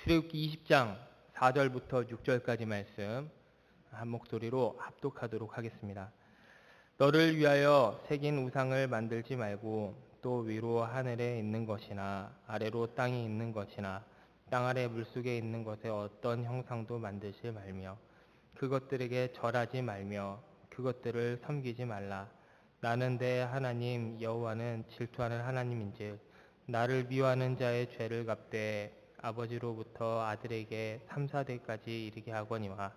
출애굽기 20장 4절부터 6절까지 말씀 한 목소리로 합독하도록 하겠습니다. 너를 위하여 새긴 우상을 만들지 말고 또 위로 하늘에 있는 것이나 아래로 땅에 있는 것이나 땅 아래 물속에 있는 것의 어떤 형상도 만들지 말며 그것들에게 절하지 말며 그것들을 섬기지 말라. 나는 내 하나님 여호와는 질투하는 하나님인즉 나를 미워하는 자의 죄를 갚되 아버지로부터 아들에게 3, 4대까지 이르게 하거니와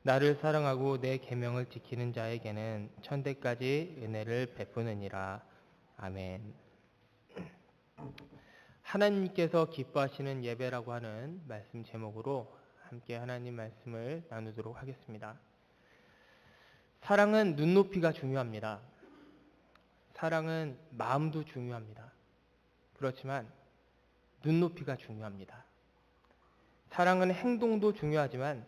나를 사랑하고 내 계명을 지키는 자에게는 1000대까지 은혜를 베푸느니라. 아멘. 하나님께서 기뻐하시는 예배라고 하는 말씀 제목으로 함께 하나님 말씀을 나누도록 하겠습니다. 사랑은 눈높이가 중요합니다. 사랑은 마음도 중요합니다. 그렇지만 눈높이가 중요합니다. 사랑은 행동도 중요하지만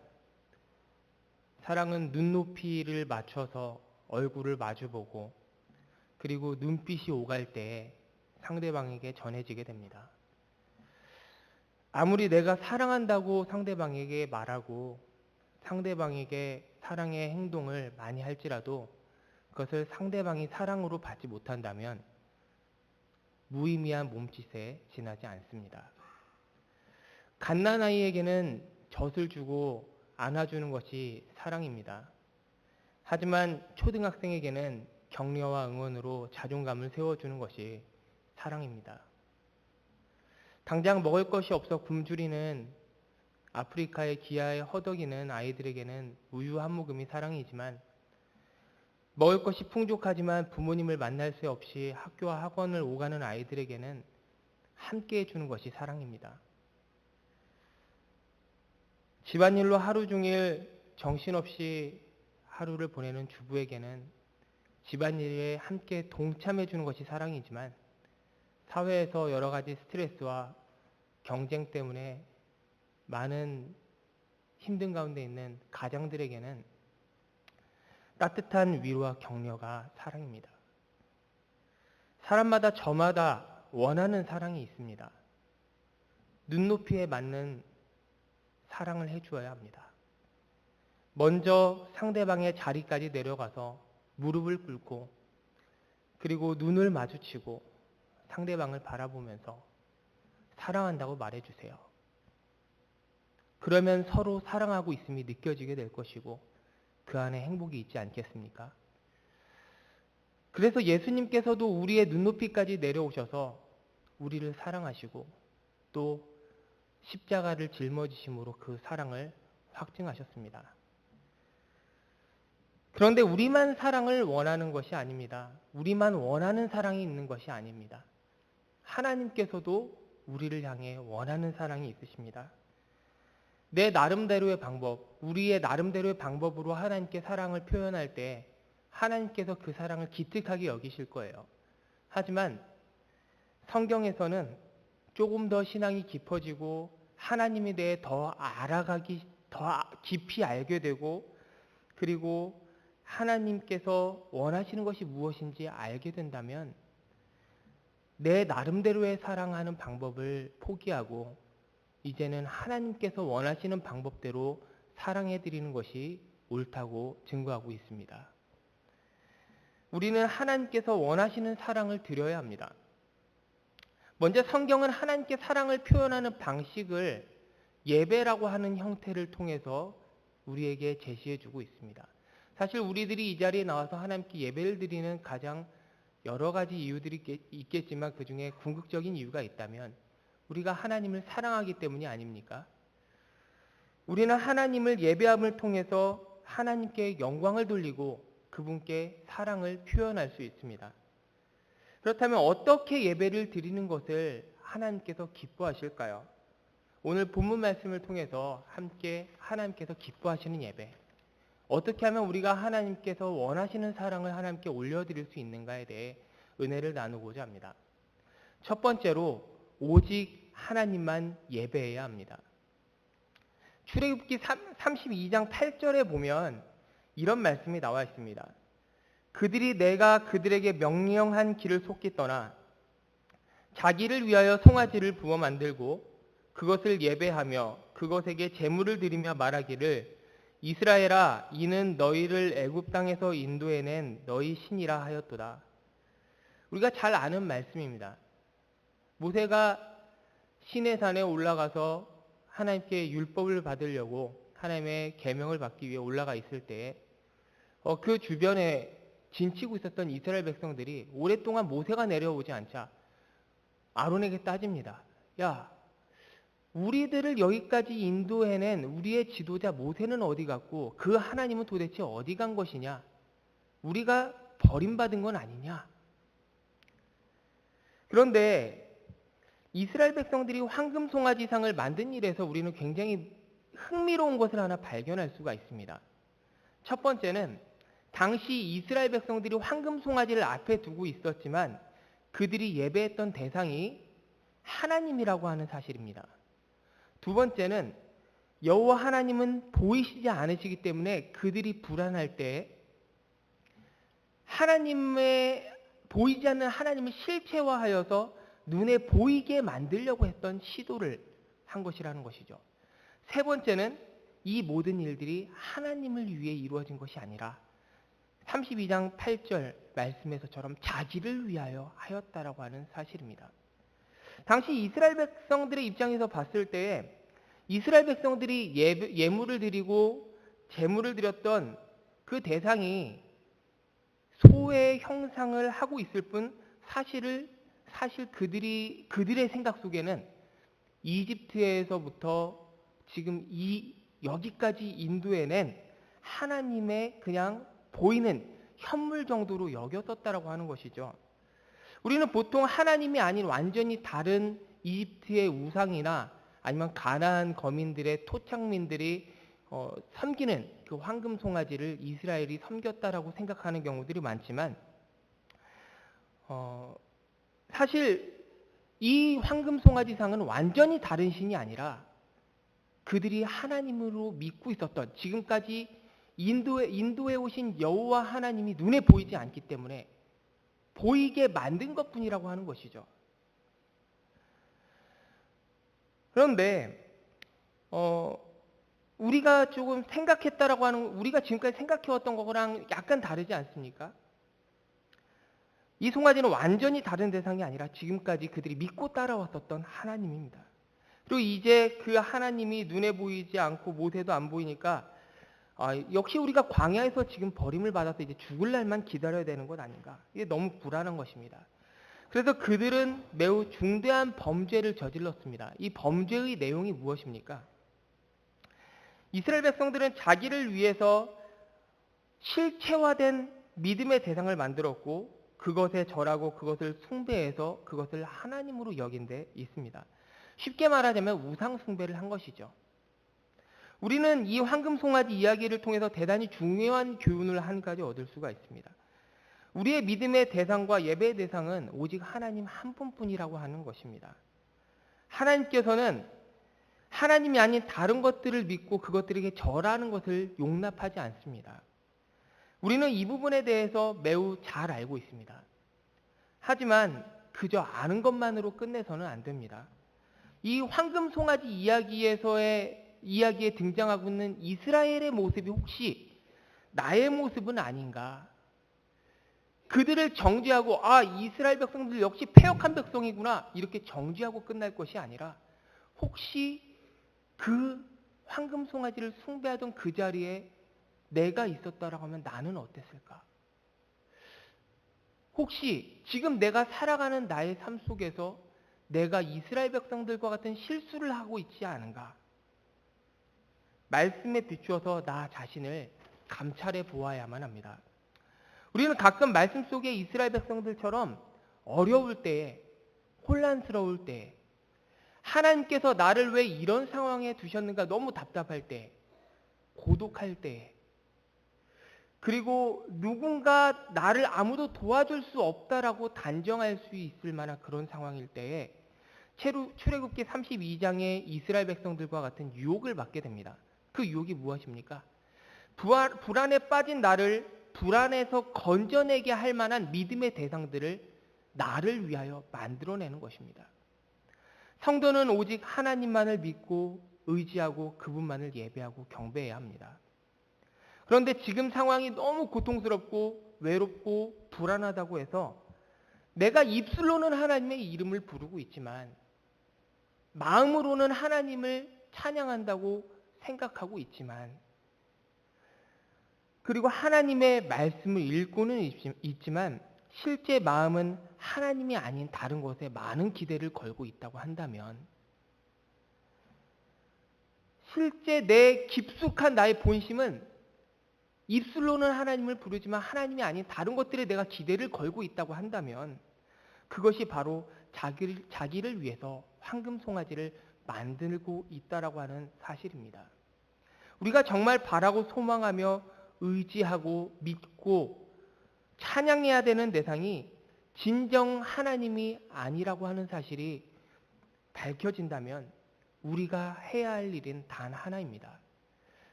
사랑은 눈높이를 맞춰서 얼굴을 마주보고 그리고 눈빛이 오갈 때에 상대방에게 전해지게 됩니다. 아무리 내가 사랑한다고 상대방에게 말하고 상대방에게 사랑의 행동을 많이 할지라도 그것을 상대방이 사랑으로 받지 못한다면 무의미한 몸짓에 지나지 않습니다. 갓난아이에게는 젖을 주고 안아주는 것이 사랑입니다. 하지만 초등학생에게는 격려와 응원으로 자존감을 세워주는 것이 사랑입니다. 당장 먹을 것이 없어 굶주리는 아프리카의 기아에 허덕이는 아이들에게는 우유 한 모금이 사랑이지만 먹을 것이 풍족하지만 부모님을 만날 새 없이 학교와 학원을 오가는 아이들에게는 함께 해주는 것이 사랑입니다. 집안일로 하루 종일 정신없이 하루를 보내는 주부에게는 집안일에 함께 동참해주는 것이 사랑이지만 사회에서 여러 가지 스트레스와 경쟁 때문에 많은 힘든 가운데 있는 가장들에게는 따뜻한 위로와 격려가 사랑입니다. 사람마다 저마다 원하는 사랑이 있습니다. 눈높이에 맞는 사랑을 해주어야 합니다. 먼저 상대방의 자리까지 내려가서 무릎을 꿇고 그리고 눈을 마주치고 상대방을 바라보면서 사랑한다고 말해주세요. 그러면 서로 사랑하고 있음이 느껴지게 될 것이고 그 안에 행복이 있지 않겠습니까? 그래서 예수님께서도 우리의 눈높이까지 내려오셔서 우리를 사랑하시고 또 십자가를 짊어지심으로 그 사랑을 확증하셨습니다. 그런데 우리만 사랑을 원하는 것이 아닙니다. 우리만 원하는 사랑이 있는 것이 아닙니다. 하나님께서도 우리를 향해 원하는 사랑이 있으십니다. 내 나름대로의 방법, 우리의 나름대로의 방법으로 하나님께 사랑을 표현할 때 하나님께서 그 사랑을 기특하게 여기실 거예요. 하지만 성경에서는 조금 더 신앙이 깊어지고 하나님에 대해 더 알아가기, 더 깊이 알게 되고 그리고 하나님께서 원하시는 것이 무엇인지 알게 된다면 내 나름대로의 사랑하는 방법을 포기하고 이제는 하나님께서 원하시는 방법대로 사랑해드리는 것이 옳다고 증거하고 있습니다. 우리는 하나님께서 원하시는 사랑을 드려야 합니다. 먼저 성경은 하나님께 사랑을 표현하는 방식을 예배라고 하는 형태를 통해서 우리에게 제시해주고 있습니다. 사실 우리들이 이 자리에 나와서 하나님께 예배를 드리는 가장 여러 가지 이유들이 있겠지만 그 중에 궁극적인 이유가 있다면 우리가 하나님을 사랑하기 때문이 아닙니까? 우리는 하나님을 예배함을 통해서 하나님께 영광을 돌리고 그분께 사랑을 표현할 수 있습니다. 그렇다면 어떻게 예배를 드리는 것을 하나님께서 기뻐하실까요? 오늘 본문 말씀을 통해서 함께 하나님께서 기뻐하시는 예배, 어떻게 하면 우리가 하나님께서 원하시는 사랑을 하나님께 올려드릴 수 있는가에 대해 은혜를 나누고자 합니다. 첫 번째로 오직 하나님만 예배해야 합니다. 출애굽기 32장 8절에 보면 이런 말씀이 나와 있습니다. 그들이 내가 그들에게 명령한 길을 속히 떠나 자기를 위하여 송아지를 부어 만들고 그것을 예배하며 그것에게 제물을 드리며 말하기를 이스라엘아 이는 너희를 애굽 땅에서 인도해낸 너희 신이라 하였도다. 우리가 잘 아는 말씀입니다. 모세가 시내산에 올라가서 하나님께 율법을 받으려고 하나님의 계명을 받기 위해 올라가 있을 때에 그 주변에 진치고 있었던 이스라엘 백성들이 오랫동안 모세가 내려오지 않자 아론에게 따집니다. 야, 우리들을 여기까지 인도해낸 우리의 지도자 모세는 어디 갔고 그 하나님은 도대체 어디 간 것이냐? 우리가 버림받은 건 아니냐? 그런데 이스라엘 백성들이 황금 송아지상을 만든 일에서 우리는 굉장히 흥미로운 것을 하나 발견할 수가 있습니다. 첫 번째는 당시 이스라엘 백성들이 황금 송아지를 앞에 두고 있었지만 그들이 예배했던 대상이 하나님이라고 하는 사실입니다. 두 번째는 여호와 하나님은 보이시지 않으시기 때문에 그들이 불안할 때 보이지 않는 하나님을 실체화하여서 눈에 보이게 만들려고 했던 시도를 한 것이라는 것이죠. 세 번째는 이 모든 일들이 하나님을 위해 이루어진 것이 아니라 32장 8절 말씀에서처럼 자기를 위하여 하였다라고 하는 사실입니다. 당시 이스라엘 백성들의 입장에서 봤을 때에 이스라엘 백성들이 예물을 드리고 제물을 드렸던 그 대상이 소의 형상을 하고 있을 뿐 사실 그들의 생각 속에는 이집트에서부터 지금 여기까지 인도해낸 하나님의 그냥 보이는 현물 정도로 여겼었다라고 하는 것이죠. 우리는 보통 하나님이 아닌 완전히 다른 이집트의 우상이나 아니면 가나안 거민들의 토착민들이 섬기는 그 황금 송아지를 이스라엘이 섬겼다라고 생각하는 경우들이 많지만 사실 이 황금 송아지상은 완전히 다른 신이 아니라 그들이 하나님으로 믿고 있었던 지금까지 인도에 오신 여호와 하나님이 눈에 보이지 않기 때문에 보이게 만든 것뿐이라고 하는 것이죠. 그런데 우리가 조금 생각했다라고 하는 우리가 지금까지 생각해왔던 거랑 약간 다르지 않습니까? 이 송아지는 완전히 다른 대상이 아니라 지금까지 그들이 믿고 따라왔었던 하나님입니다. 그리고 이제 그 하나님이 눈에 보이지 않고 모세도 안 보이니까 역시 우리가 광야에서 지금 버림을 받아서 이제 죽을 날만 기다려야 되는 것 아닌가. 이게 너무 불안한 것입니다. 그래서 그들은 매우 중대한 범죄를 저질렀습니다. 이 범죄의 내용이 무엇입니까? 이스라엘 백성들은 자기를 위해서 실체화된 믿음의 대상을 만들었고 그것에 절하고 그것을 숭배해서 그것을 하나님으로 여긴 데 있습니다. 쉽게 말하자면 우상 숭배를 한 것이죠. 우리는 이 황금 송아지 이야기를 통해서 대단히 중요한 교훈을 한 가지 얻을 수가 있습니다. 우리의 믿음의 대상과 예배의 대상은 오직 하나님 한 분뿐이라고 하는 것입니다. 하나님께서는 하나님이 아닌 다른 것들을 믿고 그것들에게 절하는 것을 용납하지 않습니다. 우리는 이 부분에 대해서 매우 잘 알고 있습니다. 하지만 그저 아는 것만으로 끝내서는 안 됩니다. 이 황금 송아지 이야기에 등장하고 있는 이스라엘의 모습이 혹시 나의 모습은 아닌가? 그들을 정죄하고 이스라엘 백성들 역시 패역한 백성이구나 이렇게 정죄하고 끝날 것이 아니라 혹시 그 황금 송아지를 숭배하던 그 자리에 내가 있었다라고 하면 나는 어땠을까? 혹시 지금 내가 살아가는 나의 삶 속에서 내가 이스라엘 백성들과 같은 실수를 하고 있지 않은가? 말씀에 비추어서 나 자신을 감찰해 보아야만 합니다. 우리는 가끔 말씀 속에 이스라엘 백성들처럼 어려울 때에, 혼란스러울 때에, 하나님께서 나를 왜 이런 상황에 두셨는가 너무 답답할 때, 고독할 때, 그리고 누군가 나를 아무도 도와줄 수 없다라고 단정할 수 있을 만한 그런 상황일 때에 출애굽기 32장의 이스라엘 백성들과 같은 유혹을 받게 됩니다. 그 유혹이 무엇입니까? 불안에 빠진 나를 불안에서 건져내게 할 만한 믿음의 대상들을 나를 위하여 만들어내는 것입니다. 성도는 오직 하나님만을 믿고 의지하고 그분만을 예배하고 경배해야 합니다. 그런데 지금 상황이 너무 고통스럽고 외롭고 불안하다고 해서 내가 입술로는 하나님의 이름을 부르고 있지만 마음으로는 하나님을 찬양한다고 생각하고 있지만, 그리고 하나님의 말씀을 읽고는 있지만 실제 마음은 하나님이 아닌 다른 것에 많은 기대를 걸고 있다고 한다면, 실제 내 깊숙한 나의 본심은 입술로는 하나님을 부르지만 하나님이 아닌 다른 것들에 내가 기대를 걸고 있다고 한다면, 그것이 바로 자기를 위해서 황금 송아지를 만들고 있다라고 하는 사실입니다. 우리가 정말 바라고 소망하며 의지하고 믿고 찬양해야 되는 대상이 진정 하나님이 아니라고 하는 사실이 밝혀진다면 우리가 해야 할 일은 단 하나입니다.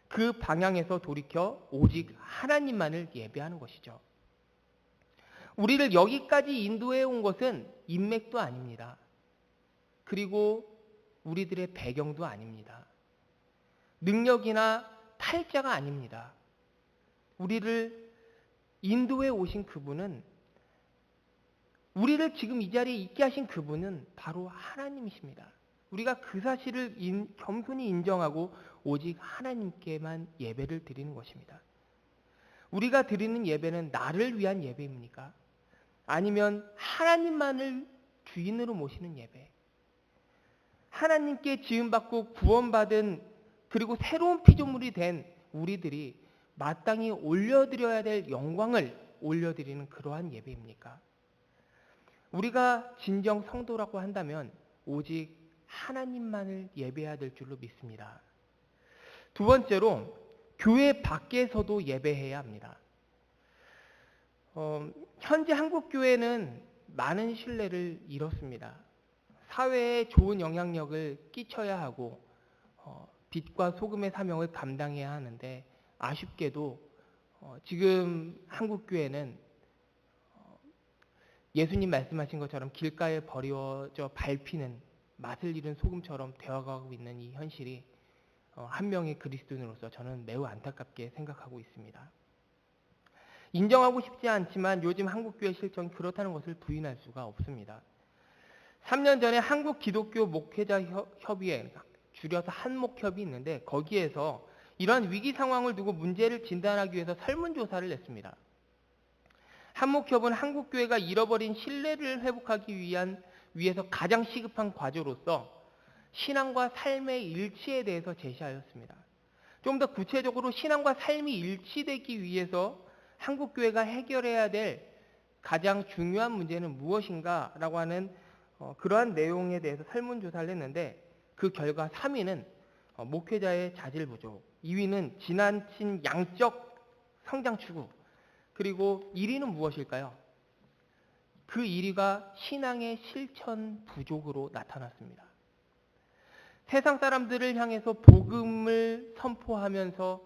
그 방향에서 돌이켜 오직 하나님만을 예배하는 것이죠. 우리를 여기까지 인도해 온 것은 인맥도 아닙니다. 그리고 우리들의 배경도 아닙니다. 능력이나 팔자가 아닙니다. 우리를 인도해 오신 그분은, 우리를 지금 이 자리에 있게 하신 그분은 바로 하나님이십니다. 우리가 그 사실을 겸손히 인정하고 오직 하나님께만 예배를 드리는 것입니다. 우리가 드리는 예배는 나를 위한 예배입니까? 아니면 하나님만을 주인으로 모시는 예배? 하나님께 지음받고 구원받은, 그리고 새로운 피조물이 된 우리들이 마땅히 올려드려야 될 영광을 올려드리는 그러한 예배입니까? 우리가 진정 성도라고 한다면 오직 하나님만을 예배해야 될 줄로 믿습니다. 두 번째로, 교회 밖에서도 예배해야 합니다. 현재 한국교회는 많은 신뢰를 잃었습니다. 사회에 좋은 영향력을 끼쳐야 하고 빛과 소금의 사명을 감당해야 하는데, 아쉽게도 지금 한국교회는 예수님 말씀하신 것처럼 길가에 버려져 밟히는 맛을 잃은 소금처럼 되어가고 있는 이 현실이 한 명의 그리스도인으로서 저는 매우 안타깝게 생각하고 있습니다. 인정하고 싶지 않지만 요즘 한국교회 실정이 그렇다는 것을 부인할 수가 없습니다. 3년 전에 한국 기독교 목회자 협의회, 줄여서 한목협이 있는데, 거기에서 이러한 위기 상황을 두고 문제를 진단하기 위해서 설문조사를 냈습니다. 한목협은 한국교회가 잃어버린 신뢰를 회복하기 위해서 가장 시급한 과제로서 신앙과 삶의 일치에 대해서 제시하였습니다. 좀 더 구체적으로 신앙과 삶이 일치되기 위해서 한국교회가 해결해야 될 가장 중요한 문제는 무엇인가라고 하는 그러한 내용에 대해서 설문조사를 했는데, 그 결과 3위는 목회자의 자질 부족, 2위는 지나친 양적 성장 추구, 그리고 1위는 무엇일까요? 그 1위가 신앙의 실천 부족으로 나타났습니다. 세상 사람들을 향해서 복음을 선포하면서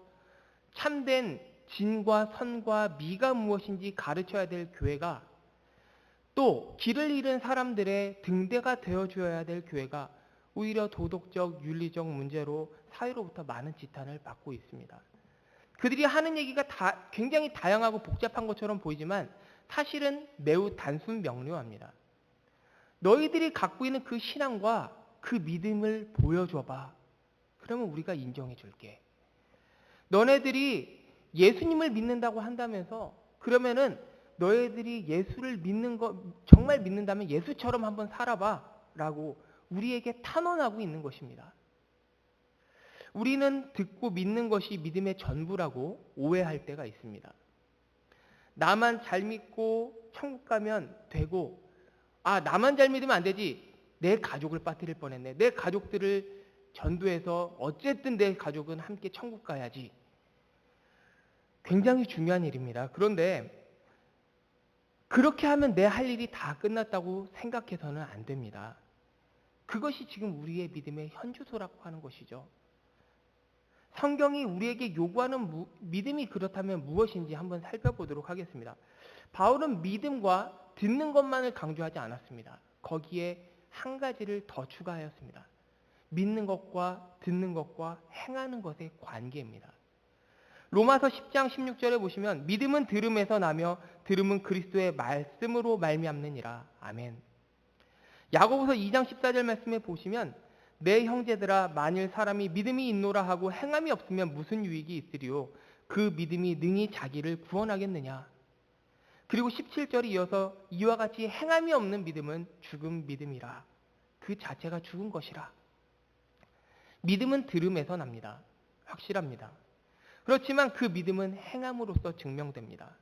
참된 진과 선과 미가 무엇인지 가르쳐야 될 교회가, 또 길을 잃은 사람들의 등대가 되어줘야 될 교회가 오히려 도덕적, 윤리적 문제로 사회로부터 많은 지탄을 받고 있습니다. 그들이 하는 얘기가 굉장히 다양하고 복잡한 것처럼 보이지만 사실은 매우 단순 명료합니다. 너희들이 갖고 있는 그 신앙과 그 믿음을 보여줘봐. 그러면 우리가 인정해 줄게. 너네들이 예수님을 믿는다고 한다면서, 그러면은 너희들이 예수를 믿는 거 정말 믿는다면 예수처럼 한번 살아봐 라고 우리에게 탄원하고 있는 것입니다. 우리는 듣고 믿는 것이 믿음의 전부라고 오해할 때가 있습니다. 나만 잘 믿고 천국 가면 되고, 나만 잘 믿으면 안 되지, 내 가족을 빠뜨릴 뻔했네, 내 가족들을 전도해서 어쨌든 내 가족은 함께 천국 가야지. 굉장히 중요한 일입니다. 그런데 그렇게 하면 내 할 일이 다 끝났다고 생각해서는 안 됩니다. 그것이 지금 우리의 믿음의 현주소라고 하는 것이죠. 성경이 우리에게 요구하는 믿음이 그렇다면 무엇인지 한번 살펴보도록 하겠습니다. 바울은 믿음과 듣는 것만을 강조하지 않았습니다. 거기에 한 가지를 더 추가하였습니다. 믿는 것과 듣는 것과 행하는 것의 관계입니다. 로마서 10장 16절에 보시면 믿음은 들음에서 나며 들음은 그리스도의 말씀으로 말미암느니라. 아멘. 야고보서 2장 14절 말씀에 보시면 내 형제들아 만일 사람이 믿음이 있노라 하고 행함이 없으면 무슨 유익이 있으리요 그 믿음이 능히 자기를 구원하겠느냐. 그리고 17절이 이어서 이와 같이 행함이 없는 믿음은 죽은 믿음이라. 그 자체가 죽은 것이라. 믿음은 들음에서 납니다. 확실합니다. 그렇지만 그 믿음은 행함으로써 증명됩니다.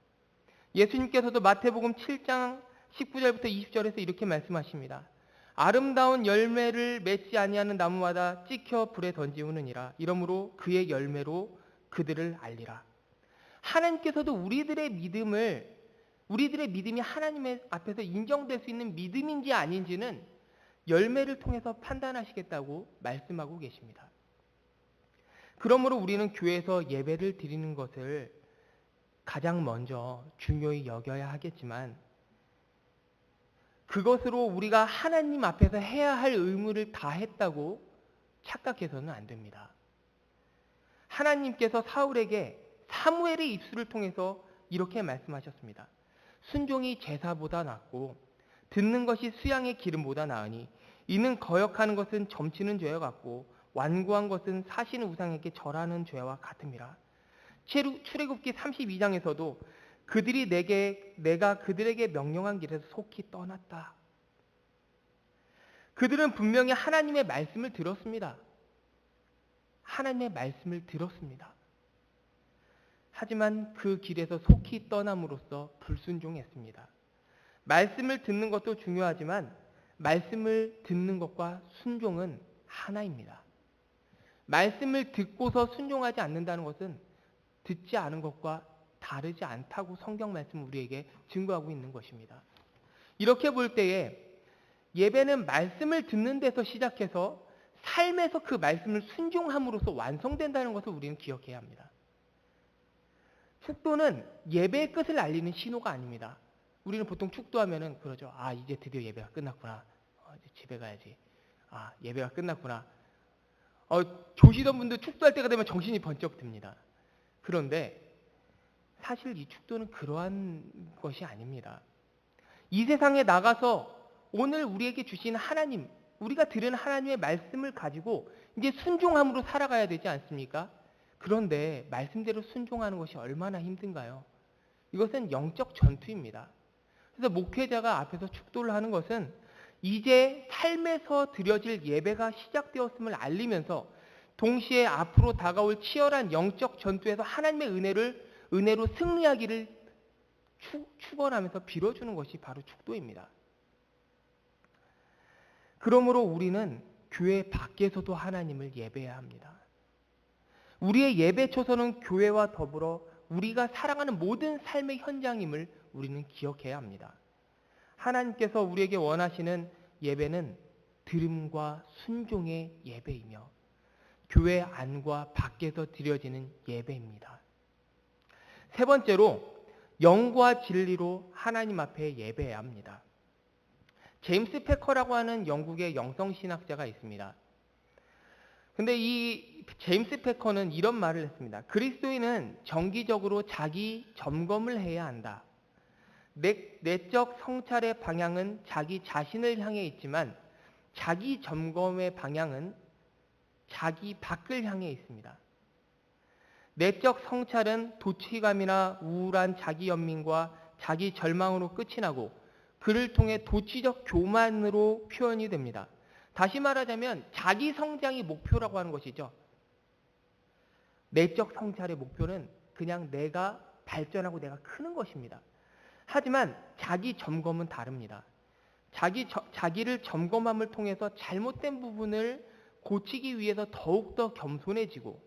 예수님께서도 마태복음 7장 19절부터 20절에서 이렇게 말씀하십니다. 아름다운 열매를 맺지 아니하는 나무마다 찍혀 불에 던지우느니라. 이러므로 그의 열매로 그들을 알리라. 하나님께서도 우리들의 믿음이 하나님의 앞에서 인정될 수 있는 믿음인지 아닌지는 열매를 통해서 판단하시겠다고 말씀하고 계십니다. 그러므로 우리는 교회에서 예배를 드리는 것을 가장 먼저 중요히 여겨야 하겠지만 그것으로 우리가 하나님 앞에서 해야 할 의무를 다했다고 착각해서는 안 됩니다. 하나님께서 사울에게 사무엘의 입술을 통해서 이렇게 말씀하셨습니다. 순종이 제사보다 낫고 듣는 것이 수양의 기름보다 나으니 이는 거역하는 것은 점치는 죄와 같고 완고한 것은 사시는 우상에게 절하는 죄와 같음이라. 출애굽기 32장에서도 그들이 내가 그들에게 명령한 길에서 속히 떠났다. 그들은 분명히 하나님의 말씀을 들었습니다. 하나님의 말씀을 들었습니다. 하지만 그 길에서 속히 떠남으로써 불순종했습니다. 말씀을 듣는 것도 중요하지만 말씀을 듣는 것과 순종은 하나입니다. 말씀을 듣고서 순종하지 않는다는 것은 듣지 않은 것과 다르지 않다고 성경 말씀 우리에게 증거하고 있는 것입니다. 이렇게 볼 때에 예배는 말씀을 듣는 데서 시작해서 삶에서 그 말씀을 순종함으로써 완성된다는 것을 우리는 기억해야 합니다. 축도는 예배의 끝을 알리는 신호가 아닙니다. 우리는 보통 축도하면은 그러죠. 아, 이제 드디어 예배가 끝났구나. 이제 집에 가야지. 아, 예배가 끝났구나. 조시던 분들 축도할 때가 되면 정신이 번쩍 듭니다. 그런데 사실 이 축도는 그러한 것이 아닙니다. 이 세상에 나가서 오늘 우리에게 주신 하나님, 우리가 들은 하나님의 말씀을 가지고 이제 순종함으로 살아가야 되지 않습니까? 그런데 말씀대로 순종하는 것이 얼마나 힘든가요? 이것은 영적 전투입니다. 그래서 목회자가 앞에서 축도를 하는 것은 이제 삶에서 드려질 예배가 시작되었음을 알리면서 동시에 앞으로 다가올 치열한 영적 전투에서 하나님의 은혜로 승리하기를 축원하면서 빌어주는 것이 바로 축도입니다. 그러므로 우리는 교회 밖에서도 하나님을 예배해야 합니다. 우리의 예배 초소는 교회와 더불어 우리가 살아가는 모든 삶의 현장임을 우리는 기억해야 합니다. 하나님께서 우리에게 원하시는 예배는 들음과 순종의 예배이며 교회 안과 밖에서 드려지는 예배입니다. 세 번째로 영과 진리로 하나님 앞에 예배해야 합니다. 제임스 패커라고 하는 영국의 영성신학자가 있습니다. 근데 이 제임스 패커는 이런 말을 했습니다. 그리스도인은 정기적으로 자기 점검을 해야 한다. 내적 성찰의 방향은 자기 자신을 향해 있지만 자기 점검의 방향은 자기 밖을 향해 있습니다. 내적 성찰은 도취감이나 우울한 자기 연민과 자기 절망으로 끝이 나고 그를 통해 도취적 교만으로 표현이 됩니다. 다시 말하자면 자기 성장이 목표라고 하는 것이죠. 내적 성찰의 목표는 그냥 내가 발전하고 내가 크는 것입니다. 하지만 자기 점검은 다릅니다. 자기를 점검함을 통해서 잘못된 부분을 고치기 위해서 더욱더 겸손해지고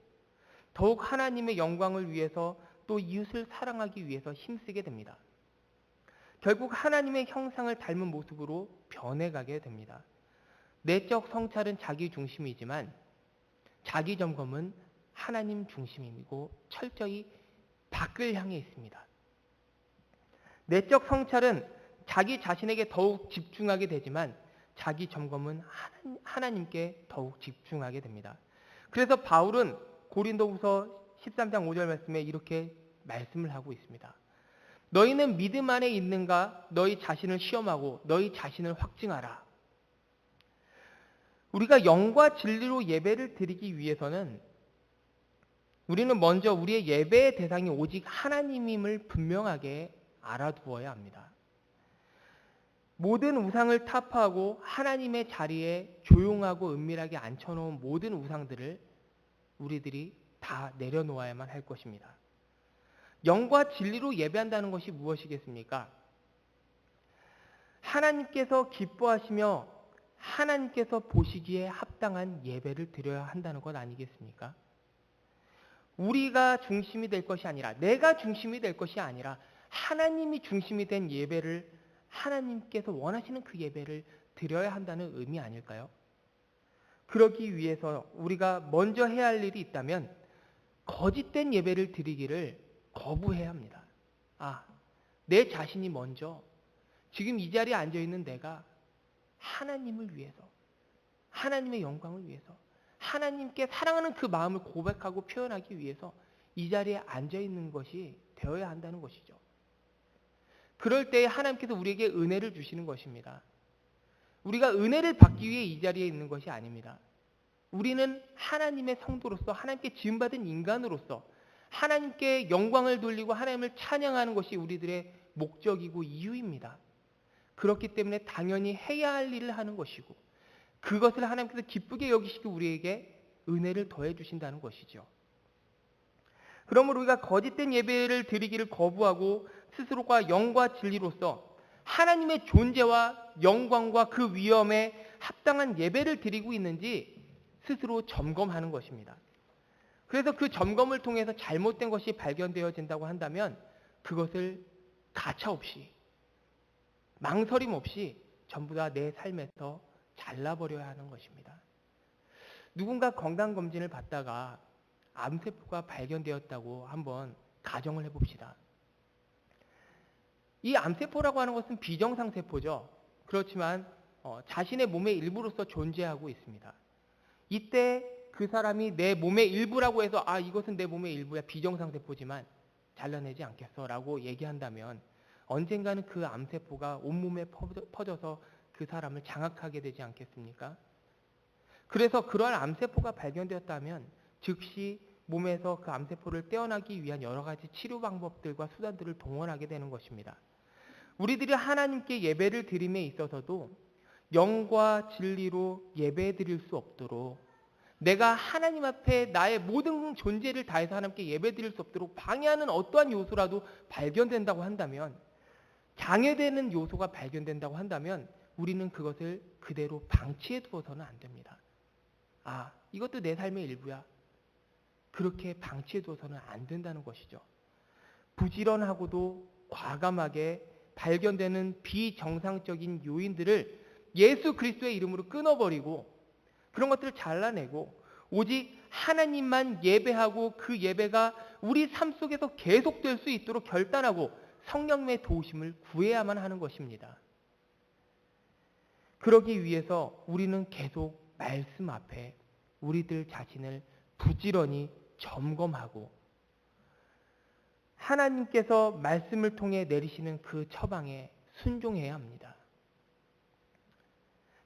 더욱 하나님의 영광을 위해서 또 이웃을 사랑하기 위해서 힘쓰게 됩니다. 결국 하나님의 형상을 닮은 모습으로 변해가게 됩니다. 내적 성찰은 자기 중심이지만 자기 점검은 하나님 중심이고 철저히 밖을 향해 있습니다. 내적 성찰은 자기 자신에게 더욱 집중하게 되지만 자기 점검은 하나님께 더욱 집중하게 됩니다. 그래서 바울은 고린도후서 13장 5절 말씀에 이렇게 말씀을 하고 있습니다. 너희는 믿음 안에 있는가? 너희 자신을 시험하고 너희 자신을 확증하라. 우리가 영과 진리로 예배를 드리기 위해서는 우리는 먼저 우리의 예배의 대상이 오직 하나님임을 분명하게 알아두어야 합니다. 모든 우상을 타파하고 하나님의 자리에 조용하고 은밀하게 앉혀놓은 모든 우상들을 우리들이 다 내려놓아야만 할 것입니다. 영과 진리로 예배한다는 것이 무엇이겠습니까? 하나님께서 기뻐하시며 하나님께서 보시기에 합당한 예배를 드려야 한다는 것 아니겠습니까? 우리가 중심이 될 것이 아니라, 내가 중심이 될 것이 아니라 하나님이 중심이 된 예배를, 하나님께서 원하시는 그 예배를 드려야 한다는 의미 아닐까요? 그러기 위해서 우리가 먼저 해야 할 일이 있다면 거짓된 예배를 드리기를 거부해야 합니다. 내 자신이 먼저, 지금 이 자리에 앉아있는 내가 하나님을 위해서, 하나님의 영광을 위해서, 하나님께 사랑하는 그 마음을 고백하고 표현하기 위해서 이 자리에 앉아있는 것이 되어야 한다는 것이죠. 그럴 때 하나님께서 우리에게 은혜를 주시는 것입니다. 우리가 은혜를 받기 위해 이 자리에 있는 것이 아닙니다. 우리는 하나님의 성도로서, 하나님께 지음받은 인간으로서 하나님께 영광을 돌리고 하나님을 찬양하는 것이 우리들의 목적이고 이유입니다. 그렇기 때문에 당연히 해야 할 일을 하는 것이고, 그것을 하나님께서 기쁘게 여기시고 우리에게 은혜를 더해 주신다는 것이죠. 그러므로 우리가 거짓된 예배를 드리기를 거부하고 스스로가 영과 진리로서 하나님의 존재와 영광과 그 위엄에 합당한 예배를 드리고 있는지 스스로 점검하는 것입니다. 그래서 그 점검을 통해서 잘못된 것이 발견되어진다고 한다면 그것을 가차없이, 망설임 없이 전부 다 내 삶에서 잘라버려야 하는 것입니다. 누군가 건강검진을 받다가 암세포가 발견되었다고 한번 가정을 해봅시다. 이 암세포라고 하는 것은 비정상세포죠. 그렇지만 자신의 몸의 일부로서 존재하고 있습니다. 이때 그 사람이 내 몸의 일부라고 해서 이것은 내 몸의 일부야, 비정상세포지만 잘라내지 않겠어 라고 얘기한다면 언젠가는 그 암세포가 온몸에 퍼져서 그 사람을 장악하게 되지 않겠습니까? 그래서 그러한 암세포가 발견되었다면 즉시 몸에서 그 암세포를 떼어나기 위한 여러 가지 치료 방법들과 수단들을 동원하게 되는 것입니다. 우리들이 하나님께 예배를 드림에 있어서도 영과 진리로 예배 드릴 수 없도록, 내가 하나님 앞에 나의 모든 존재를 다해서 하나님께 예배 드릴 수 없도록 방해하는 어떠한 요소라도 발견된다고 한다면, 장애되는 요소가 발견된다고 한다면 우리는 그것을 그대로 방치해 두어서는 안 됩니다. 이것도 내 삶의 일부야. 그렇게 방치해 두어서는 안 된다는 것이죠. 부지런하고도 과감하게 발견되는 비정상적인 요인들을 예수 그리스도의 이름으로 끊어버리고 그런 것들을 잘라내고 오직 하나님만 예배하고 그 예배가 우리 삶 속에서 계속될 수 있도록 결단하고 성령님의 도우심을 구해야만 하는 것입니다. 그러기 위해서 우리는 계속 말씀 앞에 우리들 자신을 부지런히 점검하고 하나님께서 말씀을 통해 내리시는 그 처방에 순종해야 합니다.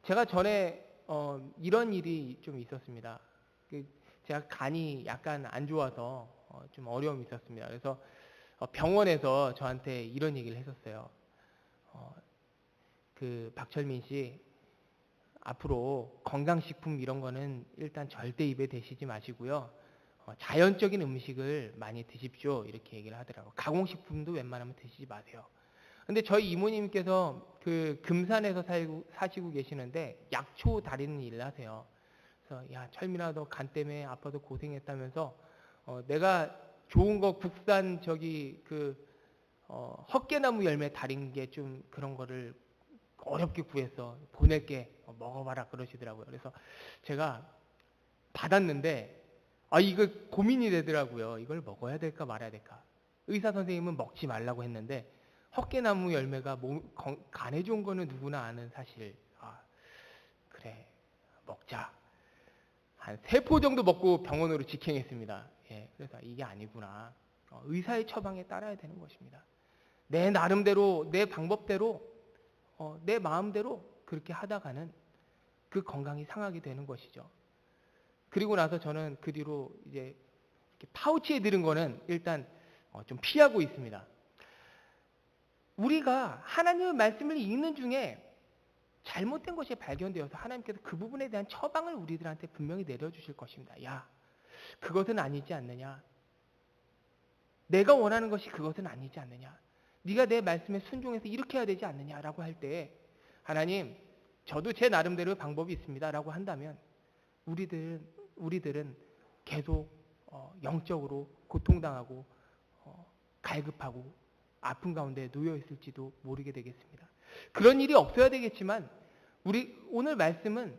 제가 전에 이런 일이 좀 있었습니다. 제가 간이 약간 안 좋아서 좀 어려움이 있었습니다. 그래서 병원에서 저한테 이런 얘기를 했었어요. 박철민 씨, 앞으로 건강식품 이런 거는 일단 절대 입에 대시지 마시고요. 자연적인 음식을 많이 드십시오. 이렇게 얘기를 하더라고요. 가공식품도 웬만하면 드시지 마세요. 근데 저희 이모님께서 그 금산에서 사시고 계시는데 약초 다리는 일을 하세요. 그래서 철민아, 너 간 때문에 아파도 고생했다면서 내가 좋은 거 국산 헛개나무 열매 달인 게 좀 그런 거를 어렵게 구해서 보낼게, 먹어봐라 그러시더라고요. 그래서 제가 받았는데 이거 고민이 되더라고요. 이걸 먹어야 될까 말아야 될까. 의사 선생님은 먹지 말라고 했는데 헛개나무 열매가 간에 좋은 거는 누구나 아는 사실. 먹자. 한 3포 정도 먹고 병원으로 직행했습니다. 그래서 이게 아니구나. 의사의 처방에 따라야 되는 것입니다. 내 나름대로, 내 방법대로, 내 마음대로 그렇게 하다가는 그 건강이 상하게 되는 것이죠. 그리고 나서 저는 그 뒤로 이제 파우치에 들은 거는 일단 좀 피하고 있습니다. 우리가 하나님의 말씀을 읽는 중에 잘못된 것이 발견되어서 하나님께서 그 부분에 대한 처방을 우리들한테 분명히 내려주실 것입니다. 야, 그것은 아니지 않느냐. 내가 원하는 것이 그것은 아니지 않느냐. 네가 내 말씀에 순종해서 이렇게 해야 되지 않느냐라고 할 때 하나님, 저도 제 나름대로의 방법이 있습니다라고 한다면 우리들은 계속 영적으로 고통당하고 갈급하고 아픈 가운데 놓여 있을지도 모르게 되겠습니다. 그런 일이 없어야 되겠지만 오늘 말씀은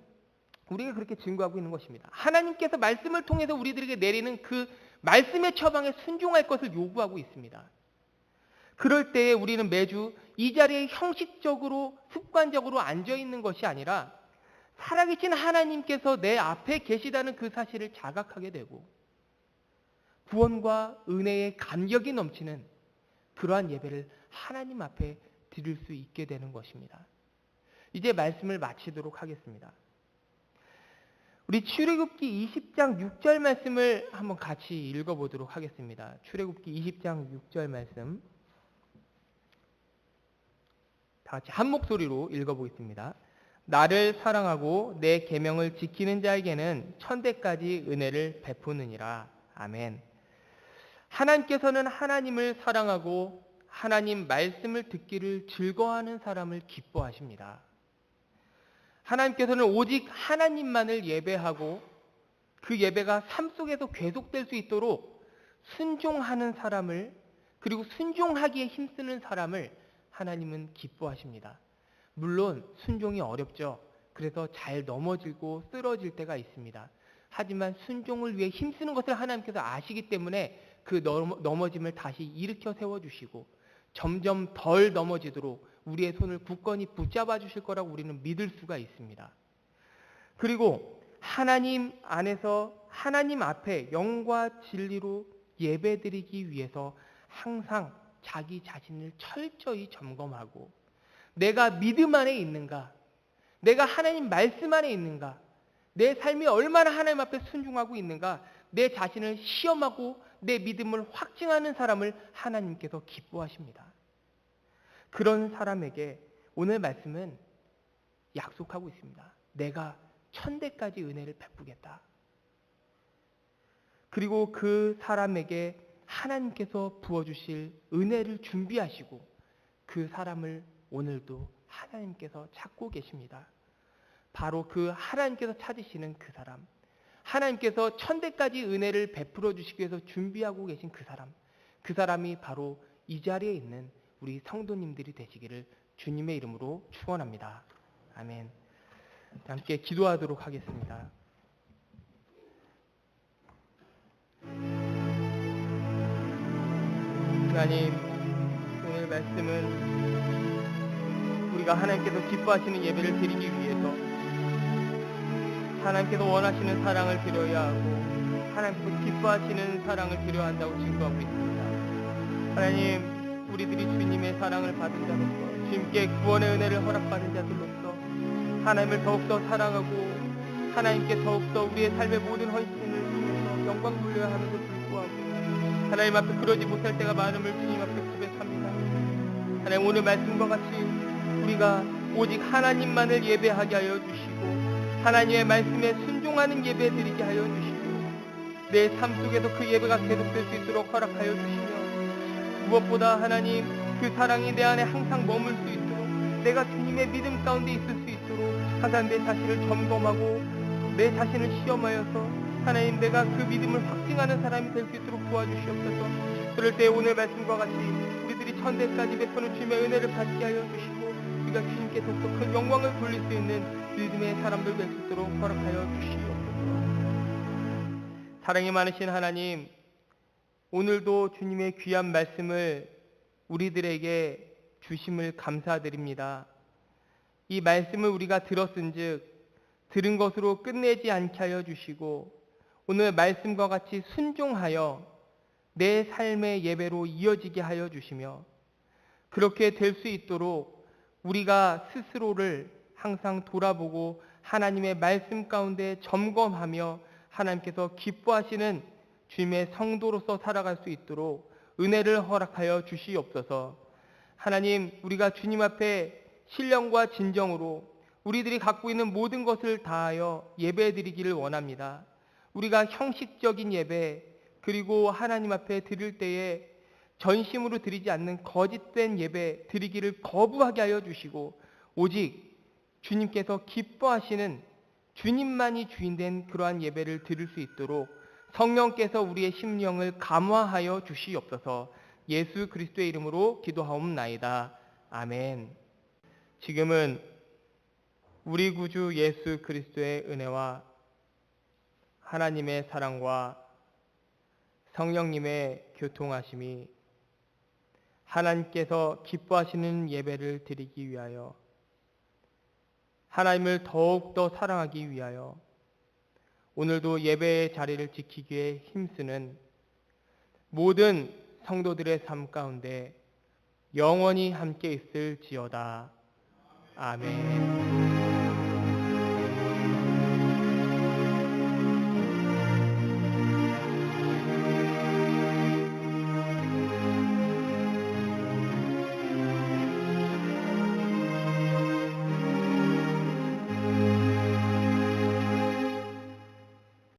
우리가 그렇게 증거하고 있는 것입니다. 하나님께서 말씀을 통해서 우리들에게 내리는 그 말씀의 처방에 순종할 것을 요구하고 있습니다. 그럴 때에 우리는 매주 이 자리에 형식적으로 습관적으로 앉아있는 것이 아니라 살아계신 하나님께서 내 앞에 계시다는 그 사실을 자각하게 되고 구원과 은혜의 감격이 넘치는 그러한 예배를 하나님 앞에 드릴 수 있게 되는 것입니다. 이제 말씀을 마치도록 하겠습니다. 우리 출애굽기 20장 6절 말씀을 한번 같이 읽어보도록 하겠습니다. 출애굽기 20장 6절 말씀 다 같이 한 목소리로 읽어보겠습니다. 나를 사랑하고 내 계명을 지키는 자에게는 천대까지 은혜를 베푸느니라. 아멘. 하나님께서는 하나님을 사랑하고 하나님 말씀을 듣기를 즐거워하는 사람을 기뻐하십니다. 하나님께서는 오직 하나님만을 예배하고 그 예배가 삶 속에서 계속될 수 있도록 순종하는 사람을, 그리고 순종하기에 힘쓰는 사람을 하나님은 기뻐하십니다. 물론 순종이 어렵죠. 그래서 잘 넘어지고 쓰러질 때가 있습니다. 하지만 순종을 위해 힘쓰는 것을 하나님께서 아시기 때문에 그 넘어짐을 다시 일으켜 세워주시고 점점 덜 넘어지도록 우리의 손을 굳건히 붙잡아 주실 거라고 우리는 믿을 수가 있습니다. 그리고 하나님 안에서 하나님 앞에 영과 진리로 예배드리기 위해서 항상 자기 자신을 철저히 점검하고 내가 믿음 안에 있는가, 내가 하나님 말씀 안에 있는가, 내 삶이 얼마나 하나님 앞에 순종하고 있는가, 내 자신을 시험하고 내 믿음을 확증하는 사람을 하나님께서 기뻐하십니다. 그런 사람에게 오늘 말씀은 약속하고 있습니다. 내가 천대까지 은혜를 베푸겠다. 그리고 그 사람에게 하나님께서 부어주실 은혜를 준비하시고 그 사람을 오늘도 하나님께서 찾고 계십니다. 바로 그 하나님께서 찾으시는 그 사람, 하나님께서 천대까지 은혜를 베풀어 주시기 위해서 준비하고 계신 그 사람이 바로 이 자리에 있는 우리 성도님들이 되시기를 주님의 이름으로 축원합니다. 아멘. 함께 기도하도록 하겠습니다. 하나님, 오늘 말씀은 우리가 하나님께서 기뻐하시는 예배를 드리기 위해서 하나님께서 원하시는 사랑을 드려야 하고 하나님께서 기뻐하시는 사랑을 드려야 한다고 증거하고 있습니다. 하나님, 우리들이 주님의 사랑을 받은 자로서, 주님께 구원의 은혜를 허락받은 자들로서 하나님을 더욱더 사랑하고 하나님께 더욱더 우리의 삶의 모든 헌신을 통해서 영광 돌려야 하는데 불구하고 하나님 앞에 그러지 못할 때가 많음을 주님 앞에 고백합니다. 하나님, 오늘 말씀과 같이 우리가 오직 하나님만을 예배하게 하여 주시고 하나님의 말씀에 순종하는 예배 드리게 하여 주시고 내 삶 속에서 그 예배가 계속될 수 있도록 허락하여 주시며 무엇보다 하나님, 그 사랑이 내 안에 항상 머물 수 있도록 내가 주님의 믿음 가운데 있을 수 있도록 항상 내 자신을 점검하고 내 자신을 시험하여서 하나님, 내가 그 믿음을 확증하는 사람이 될 수 있도록 도와주시옵소서. 그럴 때 오늘 말씀과 같이 우리들이 천대까지 베푸는 주님의 은혜를 받게 하여 주시고 우리가 주님께 더욱더 큰 영광을 돌릴 수 있는 믿음의 사람들 될 수 있도록 허락하여 주시옵소서. 사랑이 많으신 하나님, 오늘도 주님의 귀한 말씀을 우리들에게 주심을 감사드립니다. 이 말씀을 우리가 들었은즉 들은 것으로 끝내지 않게 하여 주시고 오늘 말씀과 같이 순종하여 내 삶의 예배로 이어지게 하여 주시며 그렇게 될 수 있도록 우리가 스스로를 항상 돌아보고 하나님의 말씀 가운데 점검하며 하나님께서 기뻐하시는 주님의 성도로서 살아갈 수 있도록 은혜를 허락하여 주시옵소서. 하나님, 우리가 주님 앞에 신령과 진정으로 우리들이 갖고 있는 모든 것을 다하여 예배드리기를 원합니다. 우리가 형식적인 예배 그리고 하나님 앞에 드릴 때에 전심으로 드리지 않는 거짓된 예배 드리기를 거부하게 하여 주시고 오직 주님께서 기뻐하시는 주님만이 주인된 그러한 예배를 드릴 수 있도록 성령께서 우리의 심령을 감화하여 주시옵소서. 예수 그리스도의 이름으로 기도하옵나이다. 아멘. 지금은 우리 구주 예수 그리스도의 은혜와 하나님의 사랑과 성령님의 교통하심이 하나님께서 기뻐하시는 예배를 드리기 위하여 하나님을 더욱더 사랑하기 위하여 오늘도 예배의 자리를 지키기 위해 힘쓰는 모든 성도들의 삶 가운데 영원히 함께 있을지어다. 아멘.